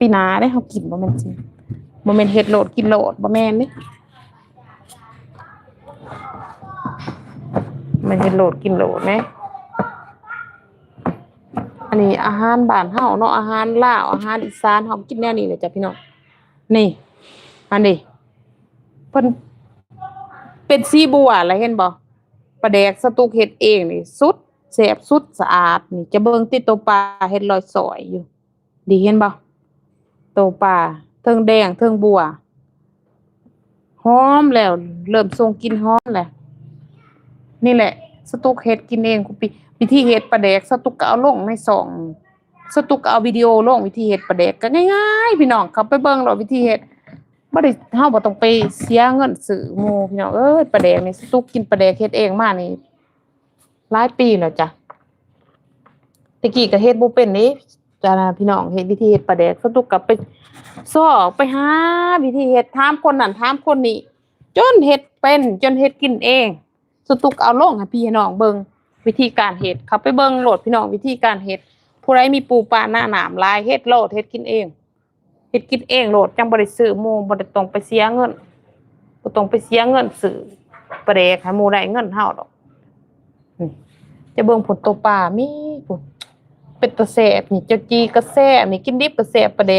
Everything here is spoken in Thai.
ปีหน้าได้เฮากินบ่แม่นจริงบ่แม่นเฮ็ดโลดกินโลดบ่แม่นเด้มันเฮ็ดโลดกินโลดแหมอันนี้อาหารบ้านเฮาเนาะอาหารลาวอาหารอีสานเฮากินแนวนี้แหละจ้ะพี่น้องนี่อันนี้เพิ่นเป็นสีบัวแล้วเห็นบ่ปลาแดกสตูกเฮ็ดเองนี่สุดแซ่บสุดสะอาดนี่จะเบิ่งติดตัวปลาเฮ็ดรอยสอยอยู่ดีเห็นบ่ตัวปลาเทิงแดงเทิงบัวหอมแล้วเริ่มส่งกลิ่นหอมแล้วนี่แหละสตูกเฮ็ดกินเองกูวิธีเฮ็ดปลาแดกสตูกก็เอาลงในช่องสตูกก็เอาวิดีโอลงวิธีเฮ็ดปลาแดกก็ง่ายๆพี่น้องเข้าไปเบิ่งแล้ววิธีเฮ็ดบ่ได้เฮาบ่ต้องไปเสียเงินซื้อหมู่พี่น้องเอ้ยปลาแดกนี่สตูกกินปลาแดกเฮ็ดเองมานี่หลายปีแล้วจ้ะตะกี้ก็เฮ็ดบ่เป็นเด้จ้ะนะพี่น้องเฮ็ดวิธีเฮ็ดปลาแดกสตูกก็ไปซ้อไปหาวิธีเฮ็ดถามคนนั้นถามคนนี้จนเฮ็ดเป็นจนเฮ็ดกินเองสตูกเอาลงให้พี่น้องเบิ่งวิธีการเฮ็ดเข้าไปเบิ่งโหลดพี่น้องวิธีการเฮ็ดผู้ใดมีปูปลาหน้าหนามหลายเฮ็ดโลดเฮ็ดกินเองเฮ็ดกินเองโหลดจังบ่ได้ซื้อหมู่บ่ได้ต้องไปเสียเงินบ่ต้องไปเสียเงินซื้อปลาแดกให้หมู่ได้เงินเฮาดอกจะเบิ่งผลตัวปลามีพุ่นเป็ดตะแซ่บนี่เจ้าจีก็แซ่บนี่กินดิบก็แซ่บปลาแดก